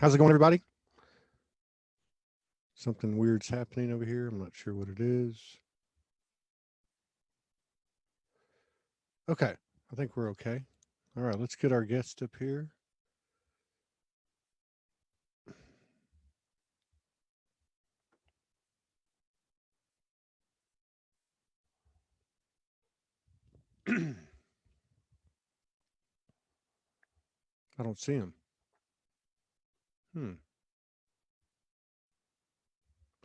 How's it going, everybody? Something weird's happening over here. I'm not sure what it is. Okay. I think we're okay. All right. Let's get our guest up here. I don't see him. Hmm.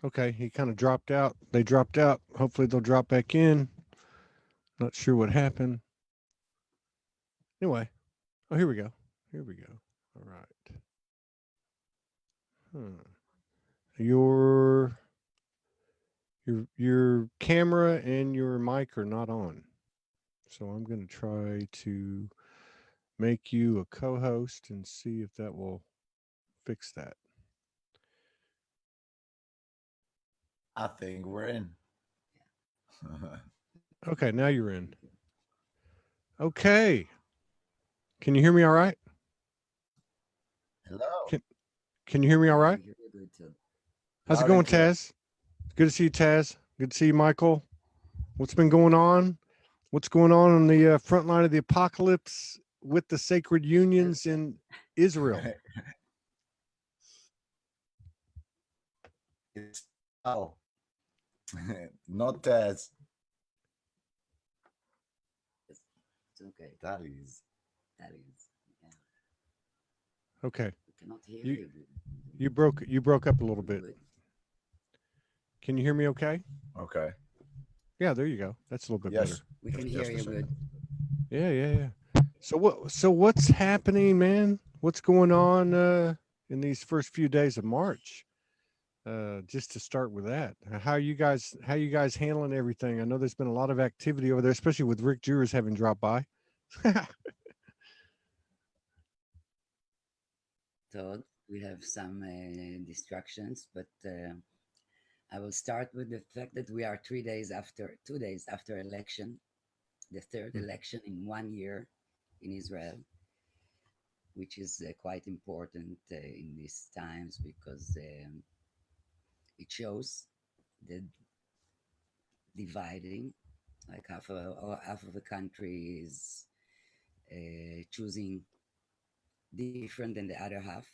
Okay. He kind of dropped out. They dropped out. Hopefully they'll drop back in. Not sure what happened. Anyway. Oh, here we go. Here we go. All right. Hmm. Your your camera and your mic are not on. So I'm going to try to make you a co-host and see if that will fix that. I think we're in. Okay, now you're in. Okay. Can you hear me all right? Hello. Can can you hear me all Yeah, right? we hear you good too. How's it Loud and going, clear. Taz? Good to see you, Taz. Good to see you, Michael. What's been going on? What's going on the front line of the apocalypse with the sacred unions in Israel? It's Tal. Not as It's, it's okay. that is. That is. Yeah. Okay. We cannot hear You you good. you broke up a little bit. Good. Can you hear me okay? Okay. Yeah, there you go. That's a little bit better. Yes. We can Yes, hear you percent. good. Yeah. So what's happening, man? What's going on in these first few days of March? Just to start with that, how you guys handling everything? I know there's been a lot of activity over there, especially with Rick Jewers having dropped by. Todd, we have some distractions, but I will start with the fact that we are 2 days after election, the third Hmm. election in 1 year in Israel, which is quite important in these times because it shows the dividing, like half of the country is choosing different than the other half.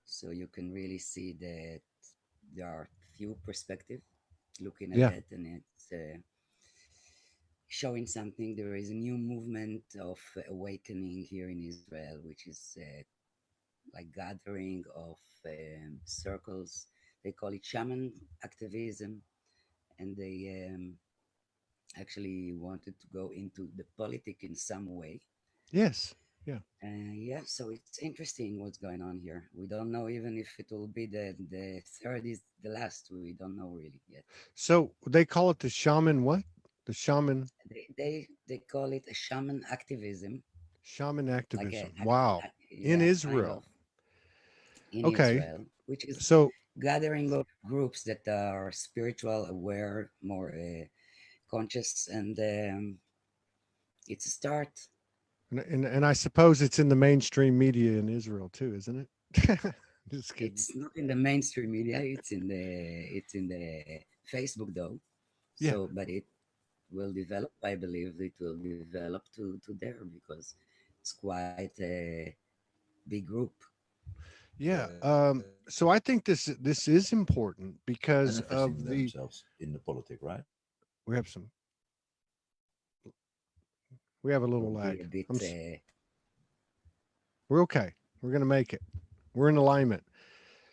So you can really see that there are few perspectives looking at Yeah, that, and it's showing something. There is a new movement of awakening here in Israel, which is like gathering of circles. They call it shaman activism, and they actually wanted to go into the politic in some way. yes, yeah. Yeah, so it's interesting what's going on here. We don't know even if it will be the third is the last. We don't know really yet. So they call it the shaman what? The They call it a shaman activism, shaman like activism. Wow. In yeah, kind of Israel. in Okay. Israel, which is So gathering of groups that are spiritual, aware, more conscious, and it's a start. and I suppose it's in the mainstream media in Israel too, isn't it? Just kidding. It's not in the mainstream media. It's in the Facebook though. Yeah. So, but it will develop. I believe it will develop to there because it's quite a big group. Yeah. Benefiting So I think this is important because themselves of in the the politic, right? we have some we have a Will little be a lag. bit. We're okay. We're gonna make it. We're in alignment.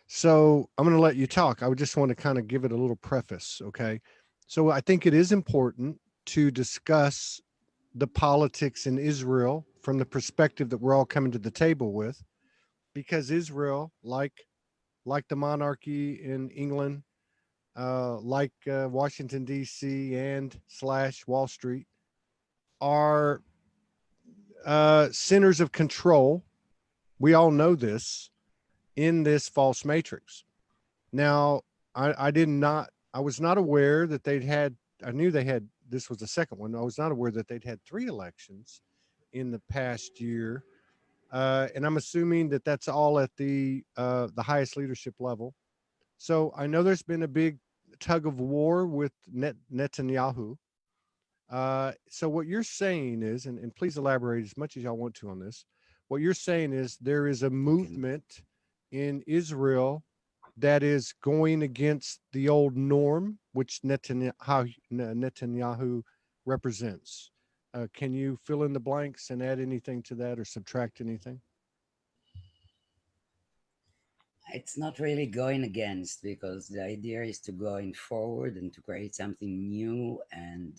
So I'm gonna let you talk. I would just want to kind of give it a little preface, okay? So I think it is important to discuss the politics in Israel from the perspective that we're all coming to the table with, because Israel, like the monarchy in England, like Washington D.C. and slash Wall Street, are centers of control. We all know this in this false matrix. Now, I was not aware that they'd had. I knew they had. This was the second one. I was not aware that they'd had three elections in the past year. and I'm assuming that that's all at the highest leadership level. So I know there's been a big tug of war with Netanyahu. So what you're saying is, and please elaborate as much as y'all want to on this. What you're saying is there is a Okay. movement in Israel that is going against the old norm, which Netanyahu represents. Can you fill in the blanks and add anything to that or subtract anything? It's not really going against, because the idea is to going forward and to create something new, and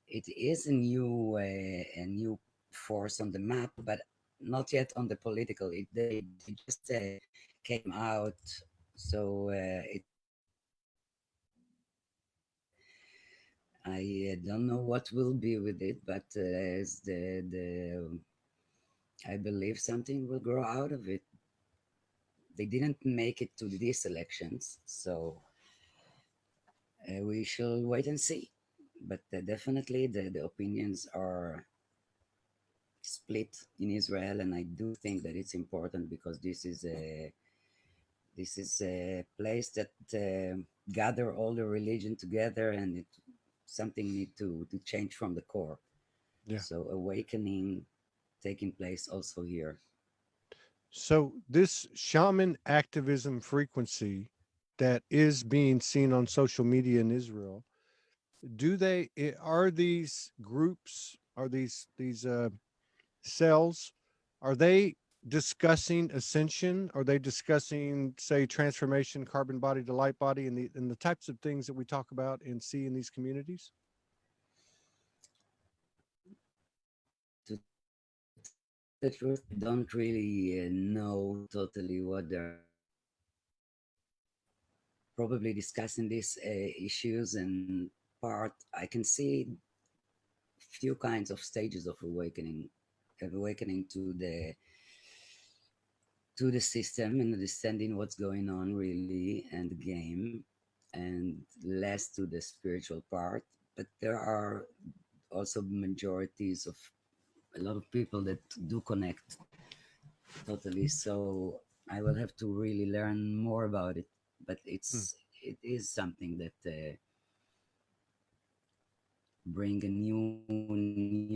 it is a new force on the map, but not yet on the political. They just came out, so I don't know what will be with it, but as the I believe something will grow out of it. They didn't make it to these elections, so we shall wait and see. But definitely, the opinions are split in Israel, and I do think that it's important, because this is a place that gather all the religion together, and it something need to change from the core. Yeah. So awakening taking place also here. So this shaman activism frequency that is being seen on social media in Israel, are these groups, are these cells, are they discussing ascension? Are they discussing, say, transformation, carbon body to light body, and the types of things that we talk about and see in these communities? To tell the truth, I don't really know totally what they're probably discussing these issues, and part I can see few kinds of stages of awakening to the system and understanding what's going on really, and the game, and less to the spiritual part. But there are also majorities of a lot of people that do connect totally. So I will have to really learn more about it. But Hmm. it is something that bring a new wind,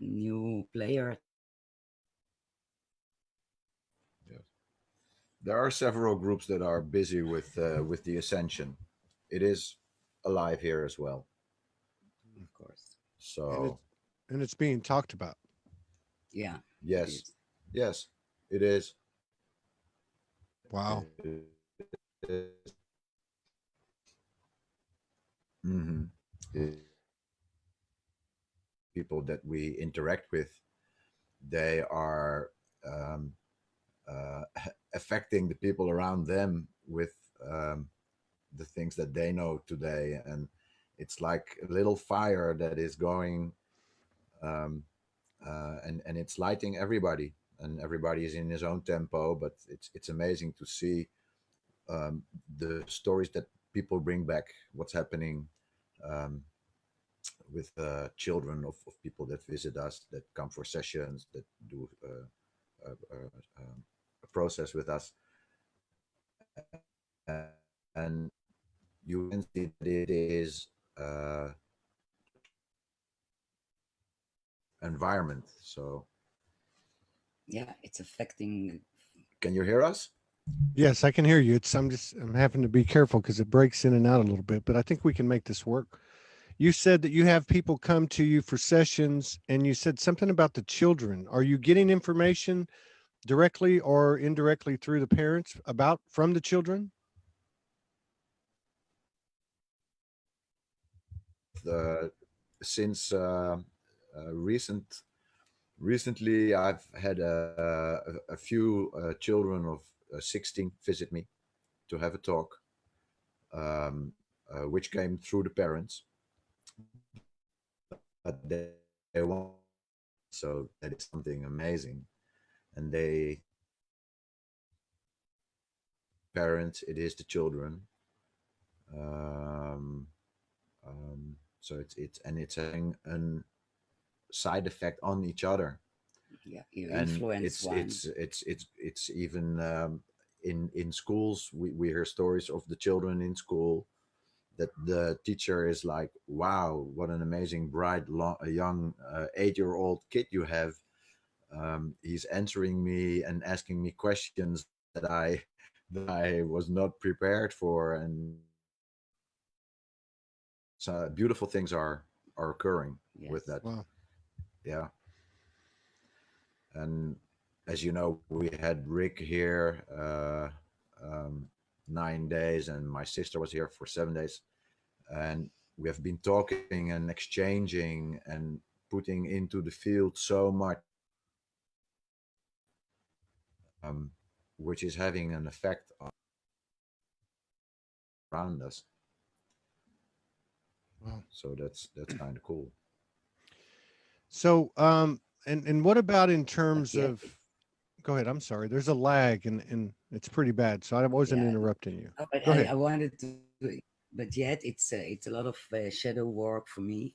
new player to the game. Yes. There are several groups that are busy with the ascension. It is alive here as well. Of course. And So it's and it's being talked about. Yeah, it yes, is. yes, it is. Wow. Mhm. People that we interact with, they are um, uh, affecting the people around them with um, the things that they know today, and it's like a little fire that is going, um, and it's lighting everybody, and everybody is in his own tempo. But it's amazing to see the stories that people bring back, what's happening um, with children of people that visit us, that come for sessions, that do a process with us, and you can see that it is environment. So, Yeah, it's affecting. can you hear us? Yes, I can hear you. I'm having to be careful because it breaks in and out a little bit, but I think we can make this work. You said that you have people come to you for sessions, and you said something about the children. Are you getting information directly or indirectly through the parents about from the children? Uh, since recently, I've had a few children of 16 visit me to have a talk, which came through the parents, but they want to be guided. So that is something amazing. And they parents, it is the children. Um, so it's having an side effect on each other. Yeah, you And influence one. it's even in schools we hear stories of the children in school that the teacher is like, wow, what an amazing bright young 8-year-old kid you have. He's answering me and asking me questions that I was not prepared for, and so beautiful things are occurring with Yes. that. Wow. Yeah. And as you know, we had Rick here um, 9 days, and my sister was here for 7 days, and we have been talking and exchanging and putting into the field so much, which is having an effect around us. Wow. So that's kind of cool. So, and what about in But terms yet, of? Go ahead. I'm sorry. There's a lag, and it's pretty bad. So I wasn't yeah. interrupting you. No, but Go I ahead. wanted to, but yet it's a lot of shadow work for me.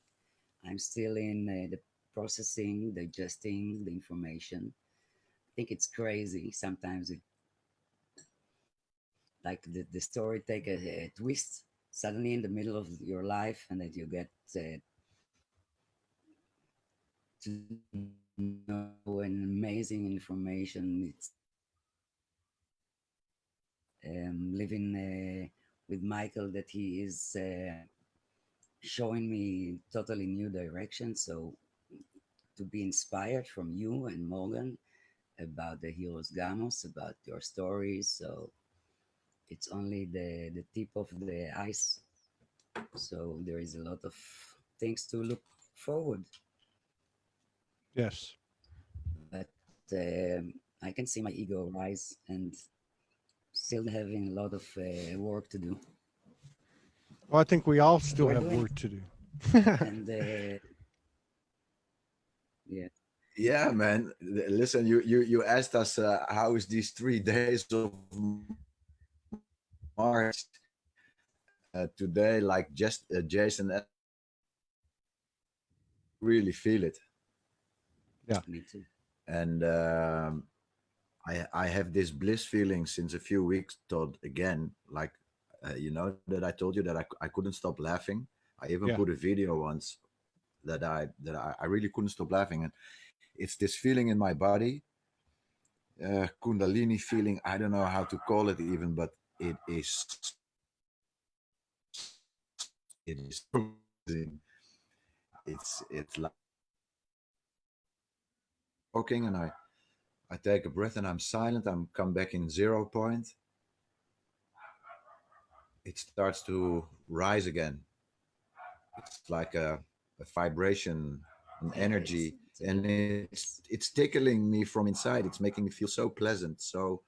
I'm still in the processing, digesting the information. I think it's crazy. Sometimes like the story take a twist suddenly in the middle of your life, and that you get to know an amazing information. It's living with Michael, that he is showing me totally new direction. So to be inspired from you and Morgan about the heroes Gamos, about your stories. So it's only the tip of the ice. So there is a lot of things to look forward. Yes. But I can see my ego rise and still having a lot of work to do. Well, I think we all But still we're have doing work to do. it. And yeah, Yeah, man. Listen, you asked us how is these 3 days of March today, like just Jason really feel it. Yeah. me too. And I have this bliss feeling since a few weeks. Todd again, like that I told you that I couldn't stop laughing. I even Yeah. put a video once that I really couldn't stop laughing, and it's this feeling in my body, Kundalini feeling. I don't know how to call it even, but it is amazing. It's like talking, and I take a breath and I'm silent. I'm come back in 0 point. It starts to rise again. It's like a vibration, an Yeah, energy, it's a and it's bliss. it's tickling me from inside. It's making me feel so pleasant, so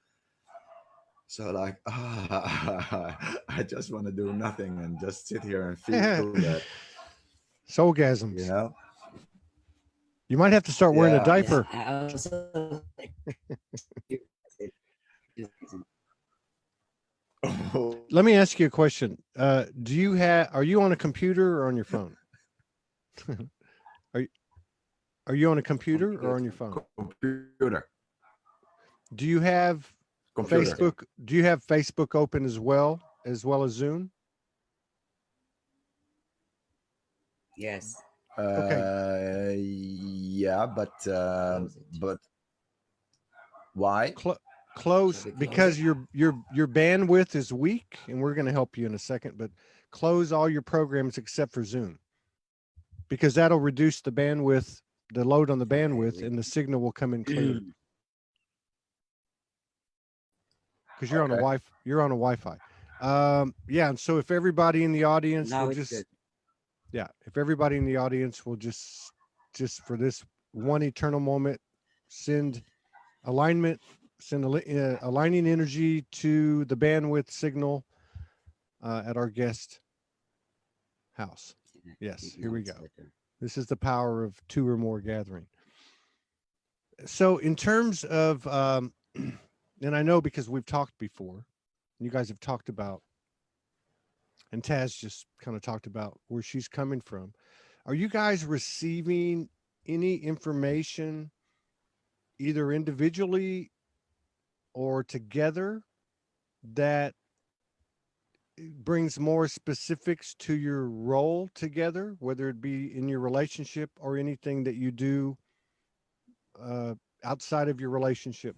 like I just want to do nothing and just sit here and feel that, you Soulgasms. know? You might have to start wearing a Yeah. Yeah, diaper. I also Let me ask you a question. Do you have? Are you on a computer or on your phone? are you, are you on a computer or on your computer. phone? Computer, Do you have computer. Computer. Facebook? Do you have Facebook open as well as Zoom? Yes, Okay. Yeah, close it. but why? Cl- Should close we close because it? your bandwidth is weak, and we're going to help you in a second. But close all your programs except for Zoom because that'll reduce the bandwidth, the load on the Okay, bandwidth, and the signal will come in clear because Okay. You're on a Wi-Fi. Yeah, and so if everybody in the audience will now it's good. just yeah, if everybody in the audience will just for this one eternal moment send alignment, aligning energy to the bandwidth signal at our guest house. Yeah, Yes, here now we it's go. better. This is the power of two or more gathering. So, in terms of, and I know because we've talked before, you guys have talked about, and Taz just kind of talked about where she's coming from. Are you guys receiving any information, either individually or together, that brings more specifics to your role together, whether it be in your relationship or anything that you do uh, outside of your relationship?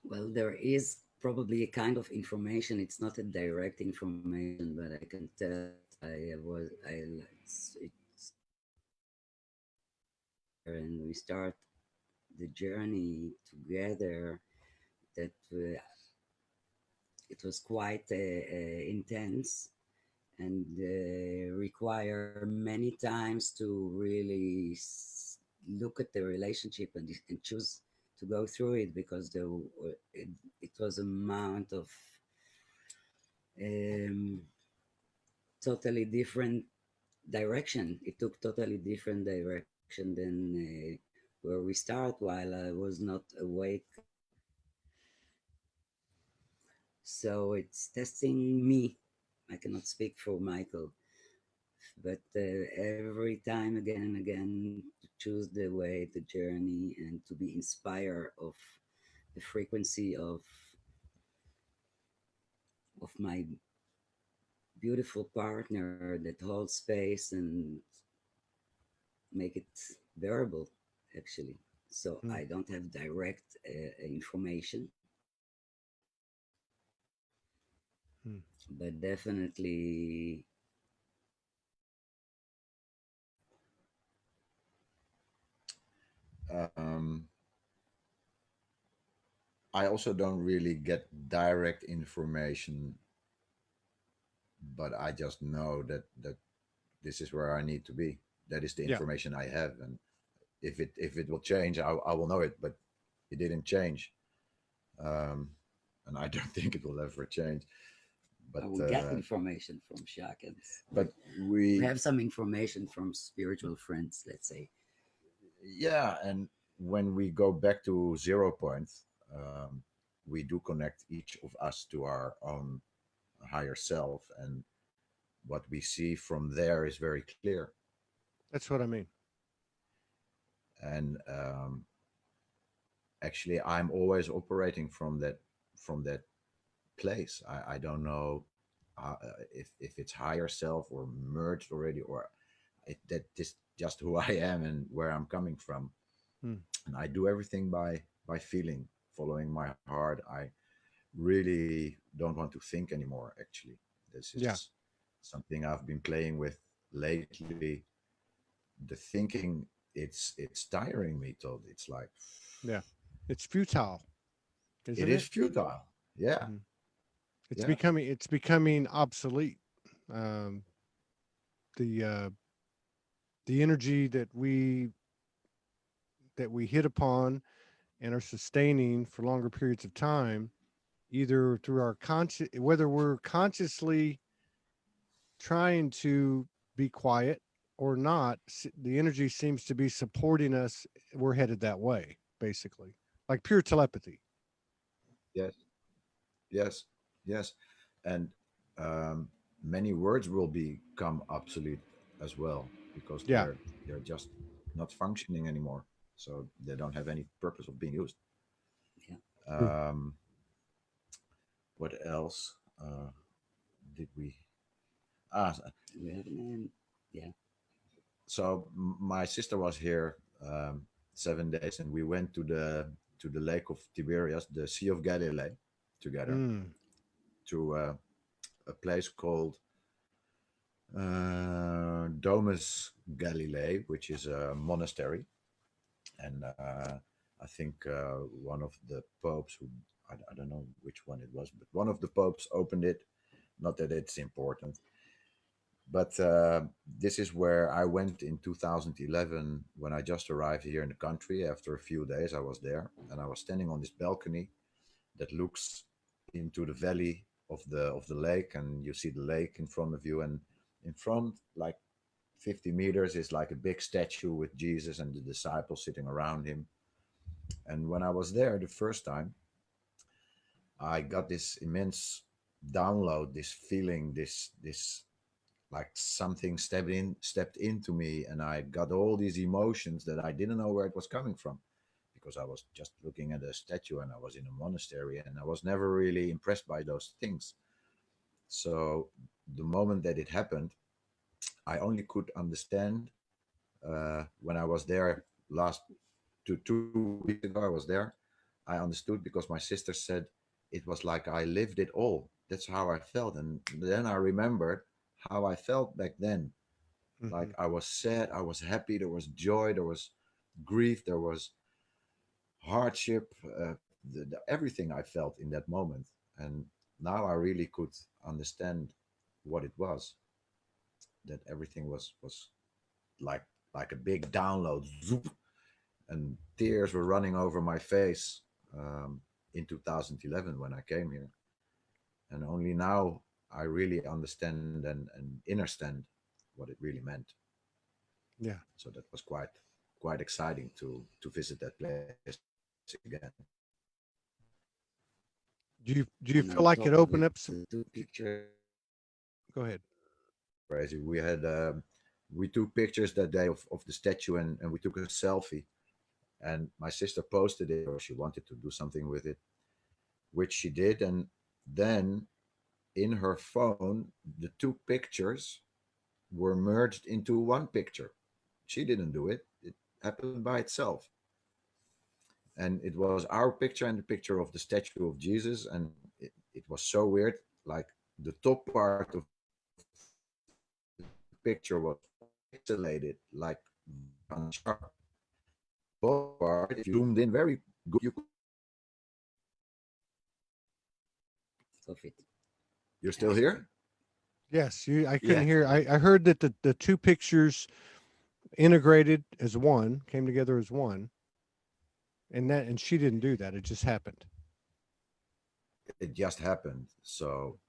Well, there is probably a kind of information. It's not a direct information, but I can tell that and we start the journey together. That it was quite intense and require many times to really look at the relationship and choose to go through it, because it was amount of um, totally different direction. It took totally different direction than where we start while I was not awake. So it's testing me. I cannot speak for Michael, but every time again and again to choose the way, the journey, and to be inspired of the frequency of my beautiful partner that holds space and make it bearable, actually. So Mm, I don't have direct information, mm. but definitely Um, I also don't really get direct information, but I just know that this is where I need to be. That is the Yeah, information I have, and if it will change, I will know it. But it didn't change, um, and I don't think it will ever change. I But will get information from Shakens. but We we have some information from spiritual friends, let's say. yeah, and when we go back to 0 point, um, we do connect each of us to our own higher self, and what we see from there is very clear. that's what I mean. And actually, I'm always operating from that place. I don't know if it's higher self or merged already, or that is just who I am and where I'm coming from. Mm, And I do everything by feeling, following my heart. I really don't want to think anymore. Actually, this yeah, is something I've been playing with lately. The thinking, it's tiring me. Told it's like yeah. It's futile, it isn't is it? futile. Yeah, Mhm. yeah, It's becoming obsolete. Um, the the energy that we hit upon and are sustaining for longer periods of time, either through our conscious, whether we're consciously trying to be quiet or not, the energy seems to be supporting us. We're headed that way, basically, like pure telepathy. yes, yes, yes, and um, many words will become obsolete as well because Yeah. they're just not functioning anymore. So they don't have any purpose of being used. Yeah, Mm. Um, what else did we? Ah, we have an end. Yeah. so my sister was here 7 days, and we went to the lake of Tiberias, the Sea of Galilee, together Mm. to a place called Domus Galilei, which is a monastery, and I think one of the popes who I don't know which one it was, but one of the popes opened it. Not that it's important, but this is where I went in 2011 when I just arrived here in the country. After a few days, I was there, and I was standing on this balcony that looks into the valley of the lake, and you see the lake in front of you, and in front, like 50 meters, is like a big statue with Jesus and the disciples sitting around him. And when I was there the first time, I got this immense download, this feeling, this like something stepped into me, and I got all these emotions that I didn't know where it was coming from, because I was just looking at a statue and I was in a monastery and I was never really impressed by those things. So the moment that it happened, I only could understand when I was there last 2 weeks ago. I was there. I understood because my sister said it was like I lived it all. That's how I felt, and then I remembered how I felt back then. Like Hmm. I was sad, I was happy, there was joy, there was grief, there was hardship, everything I felt in that moment. And now I really could understand what it was. That everything was like like a big download, zoop, and tears were running over my face in 2011 when I came here. And only now I really understand and understand what it really meant. Yeah. So that was quite exciting to visit that place again. Do you And feel on like it top of opened it, up some? the two pictures. Go ahead. Crazy. We took pictures that day of the statue, and we took a selfie. And my sister posted it, or she wanted to do something with it, which she did. And then in her phone, the two pictures were merged into one picture. She didn't do it. It happened by itself. And it was our picture and the picture of the statue of Jesus. And it was so weird. Like the top part of the picture was pixelated, like very unsharp. And the bottom part, if you zoomed in very good, you could see the statue. Of it. You're Yeah, still here? Yes, you. I couldn't Yeah. hear. I heard that the two pictures integrated as one, came together as one, and she didn't do that. It just happened. It just happened. So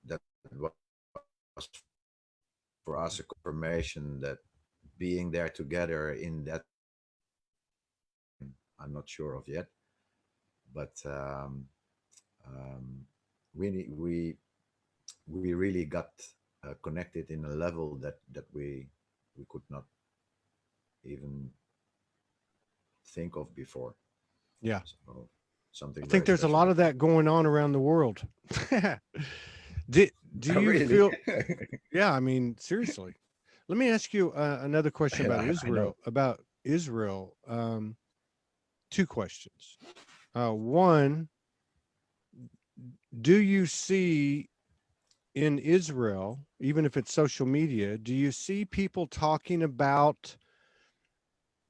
that was for us a confirmation that being there together in that time, I'm not sure of yet, but um, we really got connected in a level that we could not even think of before. Yeah. So something I think very there's a special lot of happened. that going on around the world. Do you Really? feel? Yeah, I mean, seriously. Let me ask you another question about I know. Israel. About Israel, two questions. One, do you see in Israel, even if it's social media, do you see people talking about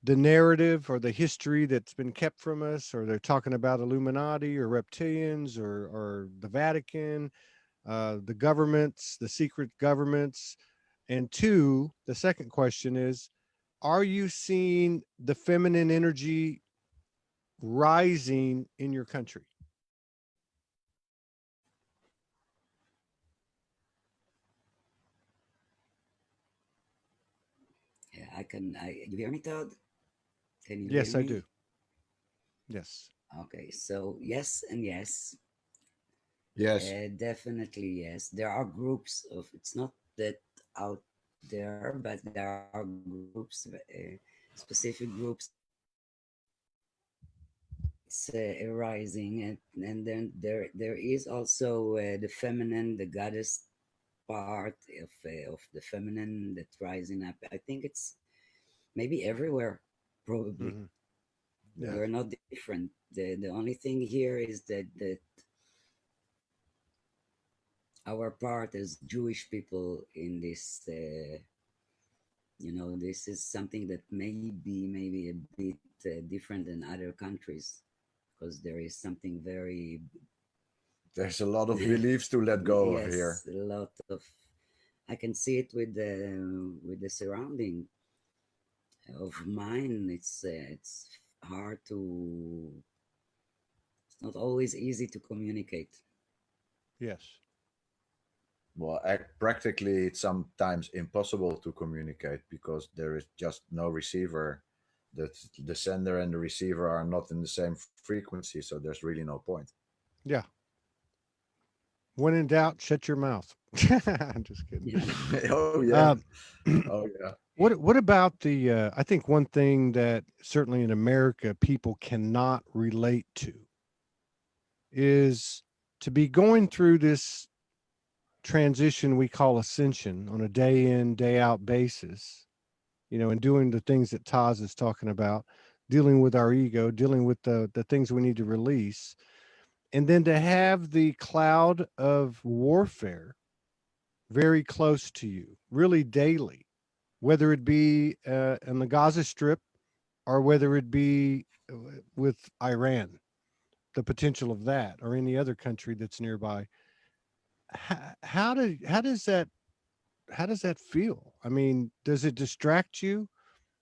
the narrative or the history that's been kept from us, or they're talking about Illuminati or reptilians or the Vatican, the governments, the secret governments? And two, the second question is, are you seeing the feminine energy rising in your country? Yeah, I can. You hear me, Todd? Can you hear Yes, I do. me? Yes. Okay, so yes and yes. Yes. Definitely yes. There are groups of. It's not that out there, but there are groups, specific groups it's arising, and then there is also the feminine, the goddess part of the feminine that's rising up. I think it's maybe everywhere, probably. Hmm. Yeah. Yeah. We're not different. The only thing here is that our part as Jewish people in this, this is something that maybe a bit different than other countries, because there is something very There's a lot of beliefs to let go of here. yes, a lot of. I can see it with the surrounding of mine. It's hard to. It's not always easy to communicate. Yes. Well, practically, it's sometimes impossible to communicate because there is just no receiver. The sender and the receiver are not in the same frequency, so there's really no point. Yeah. When in doubt, shut your mouth. I'm just kidding. Yeah. Oh yeah. Uh, Oh yeah. what about the? I think one thing that certainly in America people cannot relate to is to be going through this transition we call ascension on a day in day out basis, and doing the things that Taz is talking about, dealing with our ego, dealing with the things we need to release, and then to have the cloud of warfare very close to you, really daily, whether it be in the Gaza Strip or whether it be with Iran, the potential of that, or any other country that's nearby. How does that feel? I mean, does it distract you?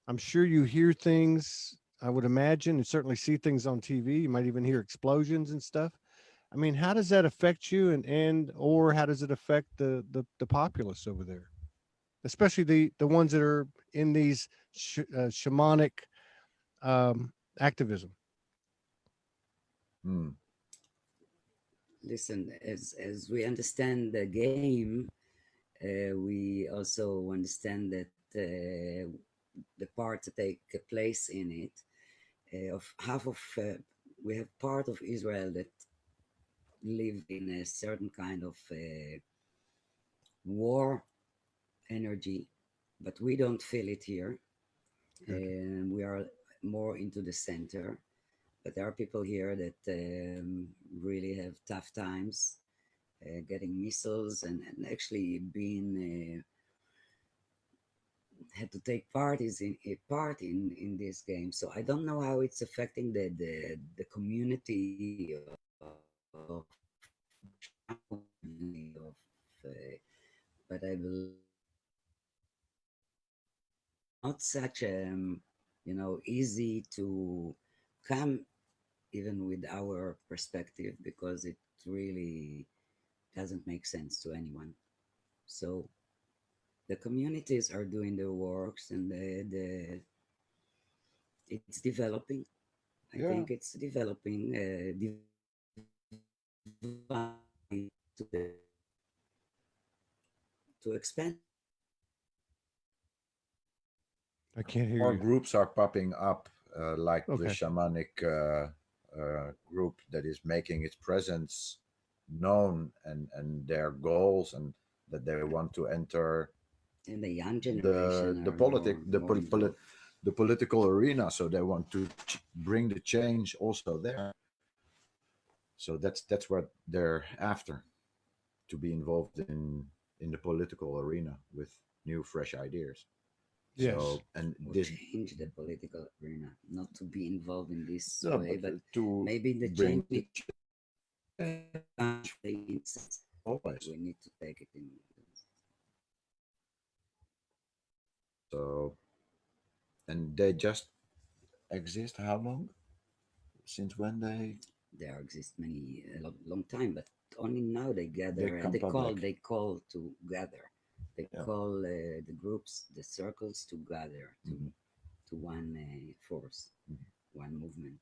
I'm sure you hear things, I would imagine, and certainly see things on TV. You might even hear explosions and stuff. I mean, how does that affect you, and or how does it affect the populace over there, especially the ones that are in these shamanic activism? Hmm. Listen, as we understand the game, we also understand that the part to take place in it, of half of we have part of Israel that live in a certain kind of war energy, but we don't feel it here, Okay. and we are more into the center. But there are people here that really have tough times getting missiles, and actually being had to take parties in a part in this game. So I don't know how it's affecting the community of of but I believe it's not such easy to come even with our perspective, because it really doesn't make sense to anyone. So the communities are doing their works, and it's developing. I think Yeah. it's developing, to expand. I can't hear More you. groups are popping up, like the Okay. shamanic group that is making its presence known, and their goals, and that they want to enter And the young the generation the are politic more the more involved. the political arena. So they want to bring the change also there. So that's what they're after, to be involved in the political arena with new fresh ideas. Yes. So, and Or this, change the political arena, not to be involved in this no, way, but but to maybe the bring change the needs country in sense. always. We need to take it in. So, and they just exist how long? Since when There exist many a long time, but only now they they gather, and come public? they call to gather. They Yeah. call the groups, the circles, to gather Hmm. to one force, one movement.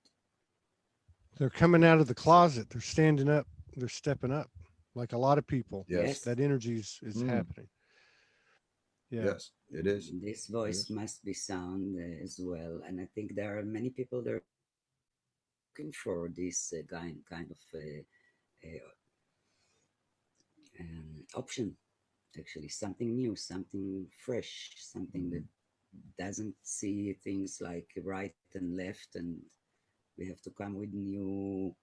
They're coming out of the So closet. They're standing up. They're stepping up. Like a lot of people, Yes. yes, that energy is Mm. happening. Yeah. Yes, it is. this It voice is. must be sound as well, and I think there are many people that are looking for this kind of uh, option. Actually, something new, something fresh, something that Hmm. doesn't see things like right and left, and we have to come with new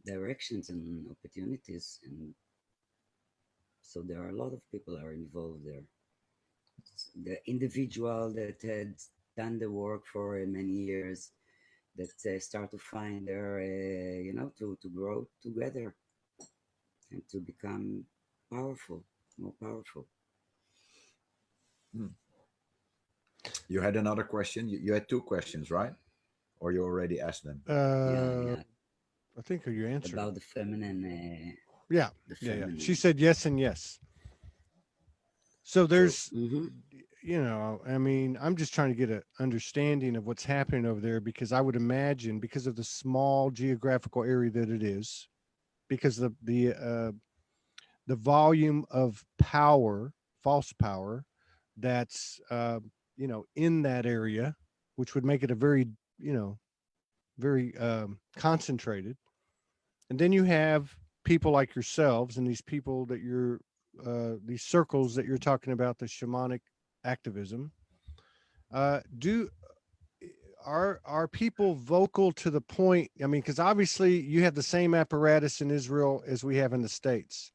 directions and opportunities. And so there are a lot of people are involved there. The individual that had done the work for many years, that start to find their to grow together and to become powerful, more powerful. Mm. You had another question. You had two questions, right? Or you already asked them? Yeah, Uh, yeah. I think you answered About them. the feminine, Yeah. the Yeah. Yeah. She feminine. said yes and yes. So So, there's, Mm-hmm. I mean, I'm just trying to get an understanding of what's happening over there because I would imagine because of the small geographical area that it is, because the volume of power, false power, that's in that area, which would make it a very very concentrated. And then you have people like yourselves and these people that you're these circles that you're talking about, the shamanic activism. Do are people vocal to the point? I mean, because obviously you have the same apparatus in Israel as we have in the States.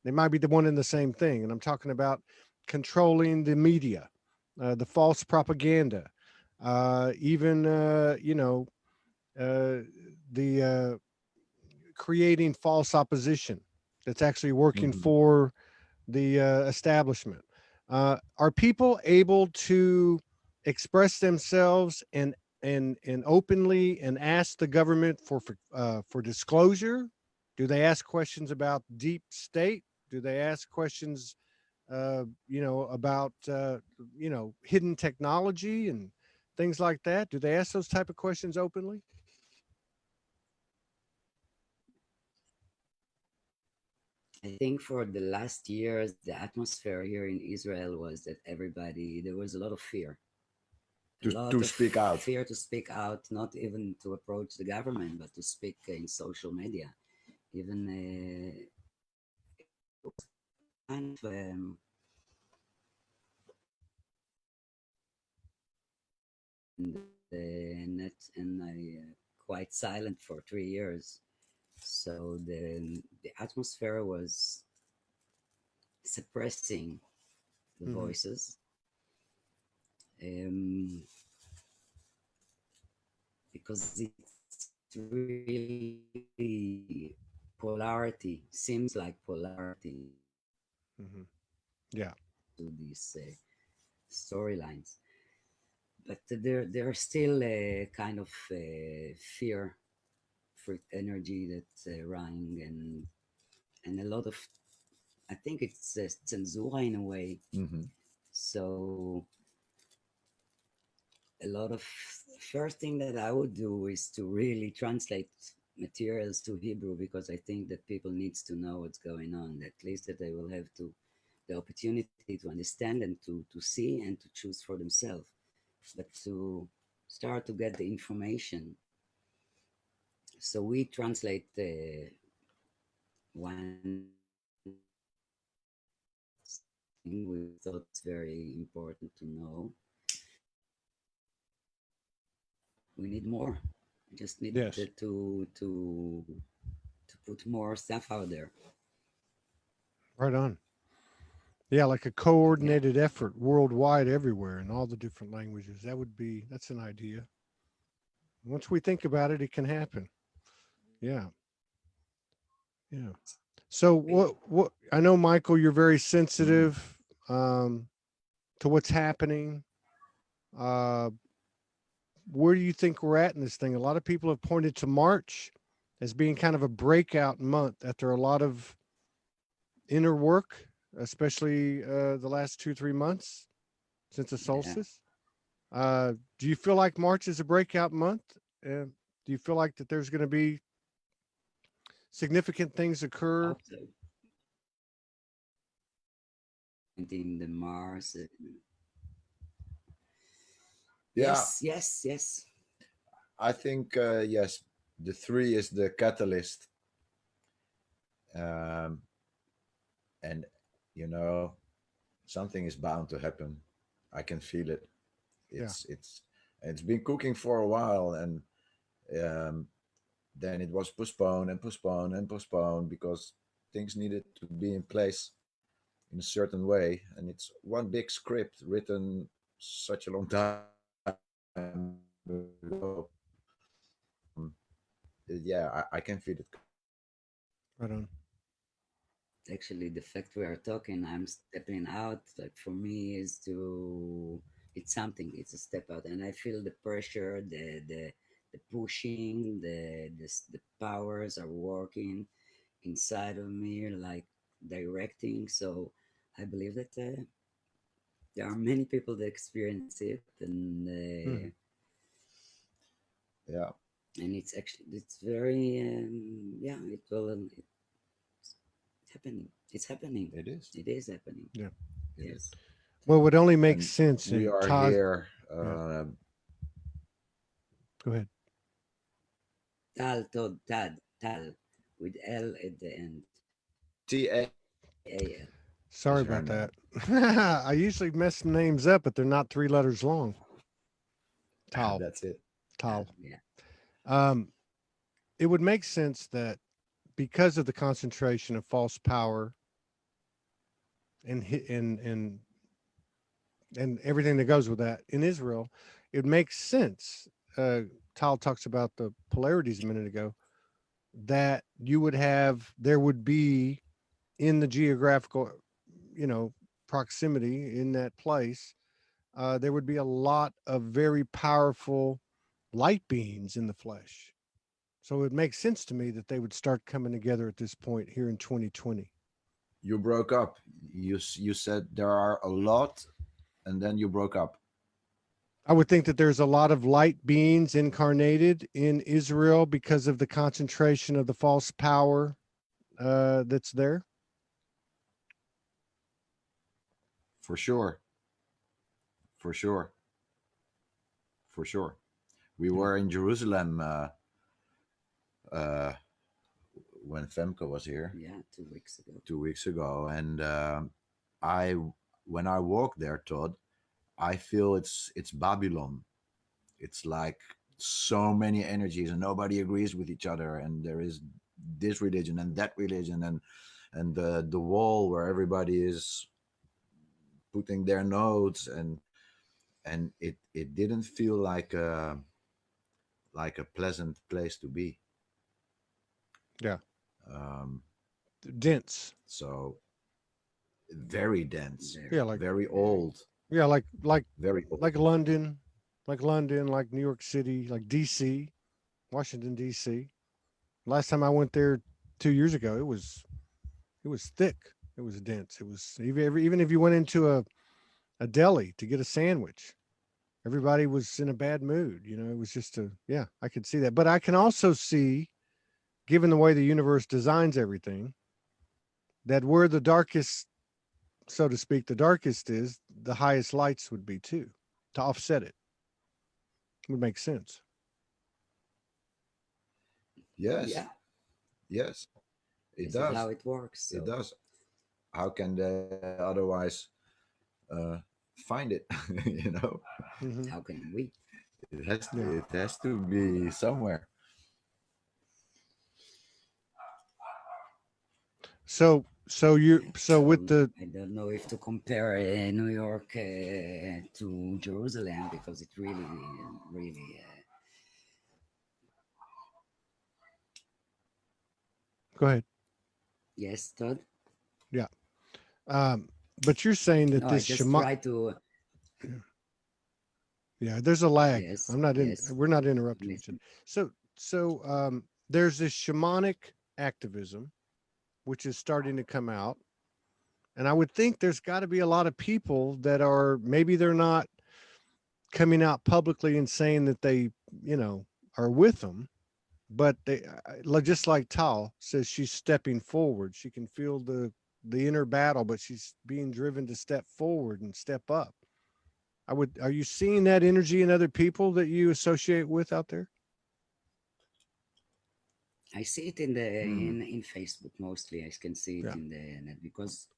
They might be the one and the same thing, and I'm talking about controlling the media, the false propaganda, even uh, the creating false opposition that's actually working Hmm. for the establishment. Are people able to express themselves and openly and ask the government for disclosure? Do they ask questions about deep state? Do they ask questions, about hidden technology and things like that? Do they ask those type of questions openly? I think for the last years, the atmosphere here in Israel was that everybody, there was a lot of fear, a lot To of speak out. fear to speak out, not even to approach the government, but to speak in social media. Even kind of in the net, and I quite silent for 3 years. So the atmosphere was suppressing the Hmm. voices, um, because it's really polarity, seems like polarity Hmm. Yeah. to these storylines. But there are still a kind of fear for energy that's running, and a lot of, I think it's censura in a way. Hmm. So a lot of, first thing that I would do is to really translate materials to Hebrew, because I think that people needs to know what's going on. At least that they will have to the opportunity to understand and to see and to choose for themselves. But to start to get the information, so we translate one thing we thought is very important to know. We need more. We just need Yes. to put more stuff out there. Right on. Yeah, like a Yeah, coordinated effort worldwide, everywhere, in all the different languages. That's an idea. Once we think about it, it can happen. Yeah, yeah. So what I know, Michael, you're very Mm. sensitive um, to what's happening. Uh, where do you think we're at in this thing? A lot of people have pointed to March as being kind of a breakout month after a lot of inner work, especially the last 2 3 months since the yeah. solstice. Do you feel like March is a breakout month? Do you feel like that there's going to be significant things occur? Hope so. And in the Mars, Yeah, yes, yes, yes. I think yes, the three is the catalyst, um, and you know something is bound to happen. I can feel it. Yeah, It's been cooking for a while, and um, then it was postponed and postponed and postponed because things needed to be in place in a certain way, and it's one big script written such a long time ago. Yeah, I can feel it coming. right on. Actually, the fact we are talking, I'm stepping out. Like for me, is to it's something. It's a step out, and I feel the pressure, the pushing, the powers are working inside of me, like directing. So I believe that there are many people that experience it, and Hmm. Yeah, and it's very yeah, it's happening. It's happening. It is. It is happening. Yeah. It is. Yes. Well, it would only make And sense we in are Taz. here. Yeah. Go ahead. Tal with L at the end. TA. AL. Sorry Is her about that. name. I usually mess names up, but they're not 3 letters long. Tal. That's it. Tal. Yeah. Um, it would make sense that because of the concentration of false power and and everything that goes with that in Israel, it makes sense. Tal talks about the polarities a minute ago, that there would be in the geographical, you know, proximity in that place, there would be a lot of very powerful light beings in the flesh. So it makes sense to me that they would start coming together at this point here in 2020. You broke up. You said there are a lot, and then you broke up. I would think that there's a lot of light beings incarnated in Israel because of the concentration of the false power that's there. For sure. For sure. For sure. We Yeah. were in Jerusalem uh, when Femke was here Yeah. 2 weeks ago. 2 weeks ago, and I when I walk there, Todd, I feel it's Babylon. It's like so many energies, and nobody agrees with each other, and there is this religion and that religion, and the wall where everybody is putting their notes, and it didn't feel like a pleasant place to be. Yeah. Um, Dense. so very dense, Yeah, Very, like very very. old, yeah, very old. like London, like New York City, like DC, Washington DC. Last time I went there 2 years ago, it was thick. It was dense. It was even if you went into a deli to get a sandwich, everybody was in a bad mood. You know, it was just yeah, I could see that. But I can also see, given the way the universe designs everything, that where the darkest, so to speak, the darkest is, the highest lights would be too, to offset it. Would make sense. Yes, Yeah. yes, it This is how does. it works. It So does. How can they otherwise uh, find it? You know, Hmm. how can we? Yeah. it has to be somewhere. Yeah. So with So the I don't know if to compare New York to Jerusalem because it really, really. go ahead. Yes, Todd. Yeah. But you're saying that No, I this just shema, try to. yeah, there's a lag. Yes. I'm not in. Yes. We're not I'm interrupting each other. listening. There's this shamanic activism which is starting to come out, and I would think there's got to be a lot of people that are, maybe they're not coming out publicly and saying that they, you know, are with them, but they, just like Tal says, she's stepping forward. She can feel the inner battle, but she's being driven to step forward and step up. Are you seeing that energy in other people that you associate with out there? I see it in the Hmm. in Facebook mostly. I can see it Yeah. in the net because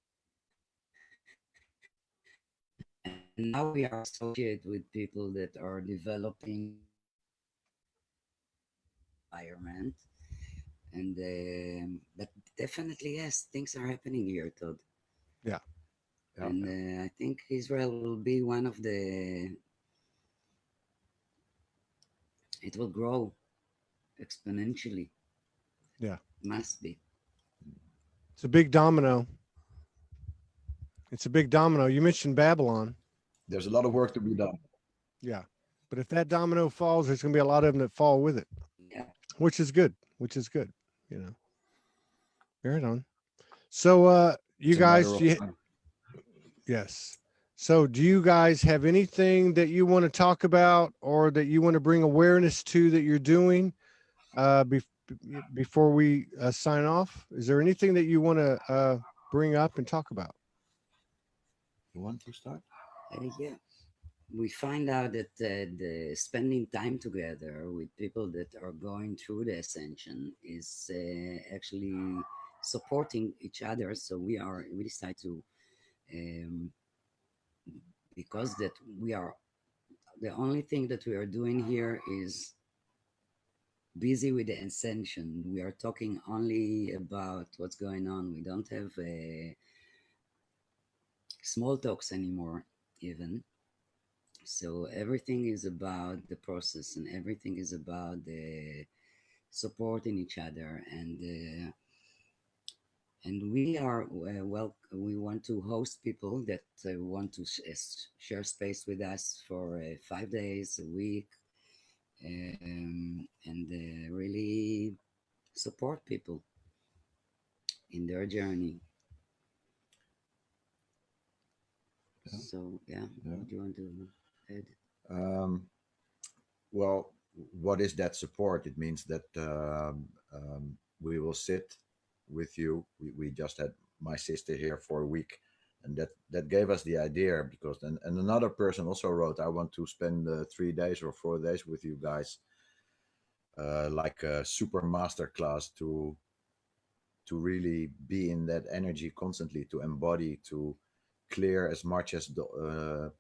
and now we are associated with people that are developing environment and but definitely yes, things are happening here, Todd. Yeah. Yeah. And I think Israel will be one of the. It will grow exponentially. Yeah. Must be. It's a big domino. It's a big domino. You mentioned Babylon. There's a lot of work to be done. Yeah. But if that domino falls, there's going to be a lot of them that fall with it, Yeah. which is good, you know. Right on. So, you It's a matter guys, of time. yes. So, do you guys have anything that you want to talk about or that you want to bring awareness to that you're doing? Before we sign off, is there anything that you want to bring up and talk about? You want to start? Yeah, we find out that the spending time together with people that are going through the ascension is actually supporting each other. So we decide to, um, because that we are the only thing that we are doing here is busy with the ascension. We are talking only about what's going on. We don't have small talks anymore, even. So everything is about the process, and everything is about the supporting each other, and we are well. We want to host people that want to share space with us for 5 days a week, and really support people in their journey. Yeah. So yeah, Yeah. what do you want to add? Um, well, what is that support? It means that we will sit with you. We just had my sister here for a week, and that gave us the idea because and another person also wrote, I want to spend 3 days or 4 days with you guys, like a super master class to really be in that energy constantly, to embody, to clear as much as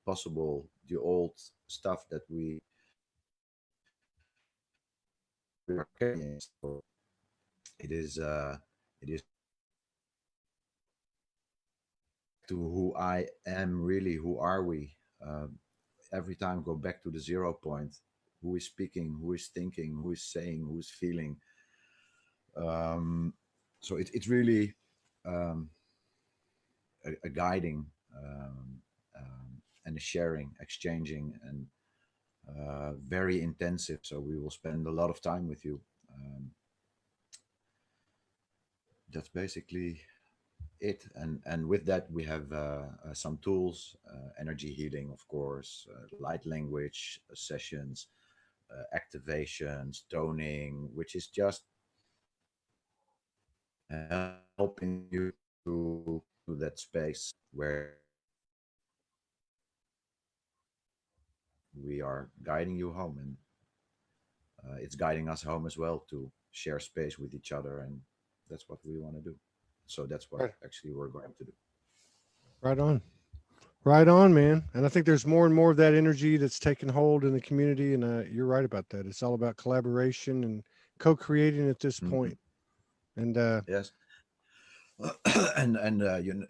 possible the old stuff that we are carrying. So it is to who I am really. Who are we? Every time go back to the 0 point. Who is speaking? Who is thinking? Who is saying? Who is feeling? Um, so it's really um, a guiding and a sharing, exchanging, and very intensive. So we will spend a lot of time with you. That's basically it. And with that, we have some tools, energy healing, of course, light language sessions, activations, toning, which is just helping you to that space where we are guiding you home, and it's guiding us home as well to share space with each other, and that's what we want to do. So that's what Right, actually we're going to do. right on. Right on, man. And I think there's more and more of that energy that's taking hold in the community. And you're right about that. It's all about collaboration and co-creating at this Hmm. point. And Yes. And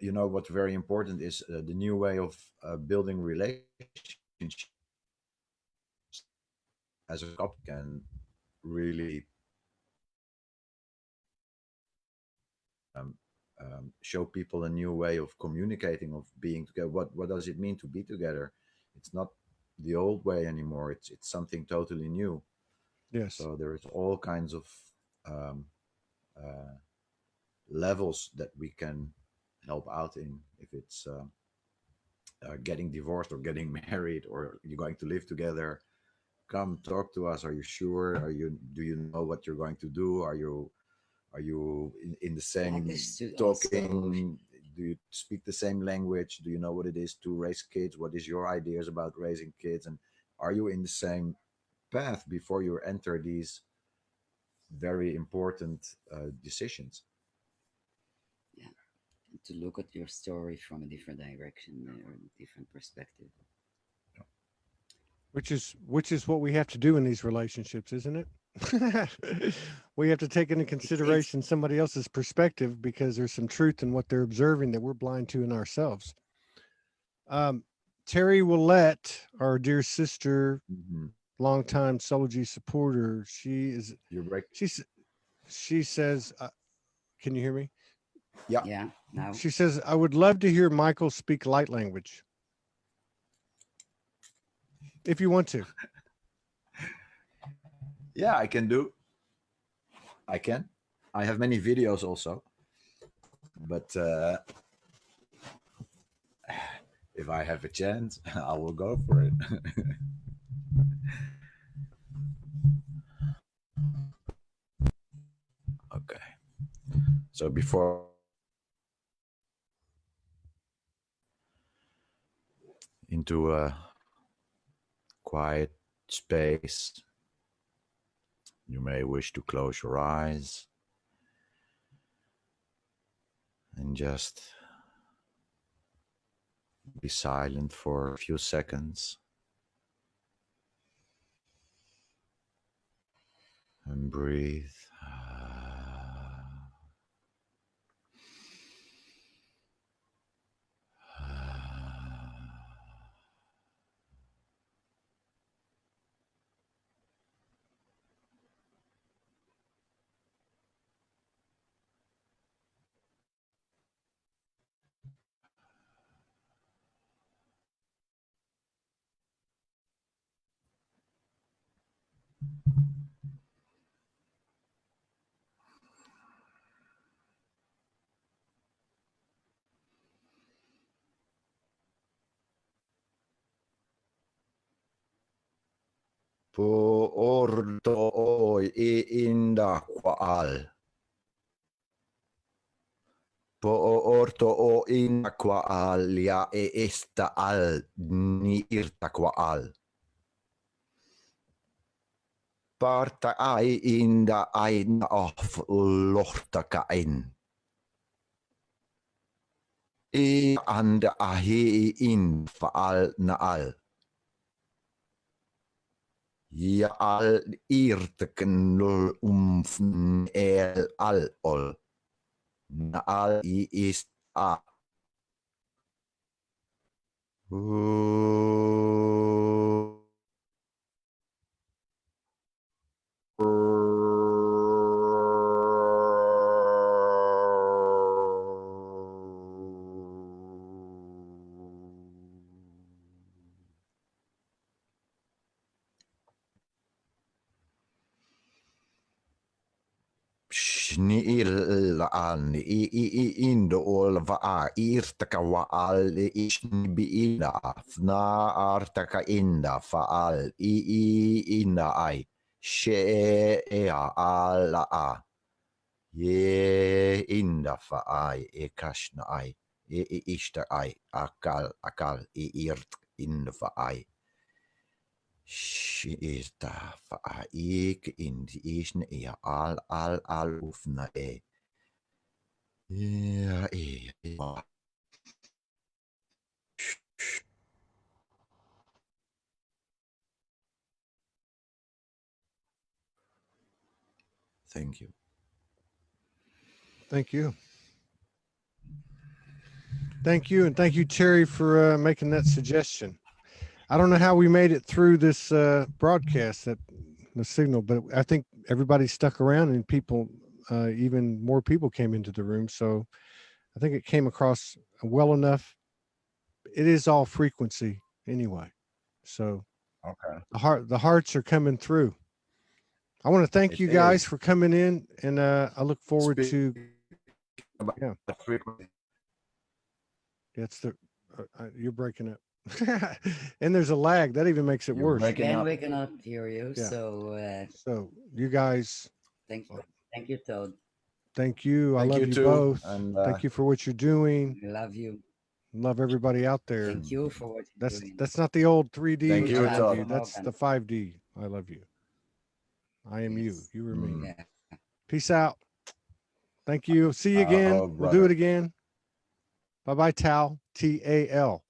you know what's very important is the new way of building relationships as a couple can really um, show people a new way of communicating, of being together. What does it mean to be together? It's not the old way anymore. It's something totally new. yes, So there is all kinds of um, uh, levels that we can help out in. If it's getting divorced or getting married, or you're going to live together, come talk to us. Are you sure? Are you Do you know what you're going to do? Are you in the Yeah, same this should also talking? Do you speak the same language? Do you know what it is to raise kids? What is your ideas about raising kids? And are you in the same path before you enter these very important decisions? yeah, to look at your story from a different direction or a different perspective. which is what we have to do in these relationships, isn't it? We have to take into It's consideration somebody else's perspective because there's some truth in what they're observing that we're blind to in ourselves. Um, Terry Willette, our dear sister, Hmm. longtime Soulogy supporter, You break. she's she says, "Can you hear me?" Yeah, yeah. Now She says, "I would love to hear Michael speak light language if you want to." yeah, I can do. I can. I have many videos also, but if I have a chance, I will go for it. So before into a quiet space, you may wish to close your eyes and just be silent for a few seconds and breathe. Po orto oi inda qual. Po orto o inda qual ya e esta al ni irta qual. Parta ai inda aina of lohta kain. I anda ahi in faal na al. Ja al irteken el al ol. Na al I is a. Ni il an I indo ol va irtaka wa al ishni bi ina fna artaka inda fa al I inda ai she ala a ye inda fa ai kashna ai ishta ai akal irt inda fa ai Shirta faik in die isne al ufna ja Thank you. Thank you. Thank you. And thank you, Terry, for making that suggestion. I don't know how we made it through this broadcast, that the signal, but I think everybody stuck around and people, even more people came into the room. So I think it came across well enough. It is all frequency anyway. So Okay. the hearts are coming through. I want to thank It you guys is. for coming in, and I look forward Speak to. about Yeah. the frequency. It's the you're breaking up, and there's a lag that even makes it You're worse. breaking Again, up. we cannot hear you. Yeah. So So you guys, thank you, Todd. thank you. I Thank love you you too. both. And Thank you for what you're doing. We love you. Love everybody out there. Thank you for what you're doing. That's not the old 3D. Thank you, I love Todd. you. That's the 5D. I love you. I am you. Yes. You are me. Yeah. Peace out. Thank you. See you again. Oh, We'll do it brother. again. Bye bye, Tal. TAL.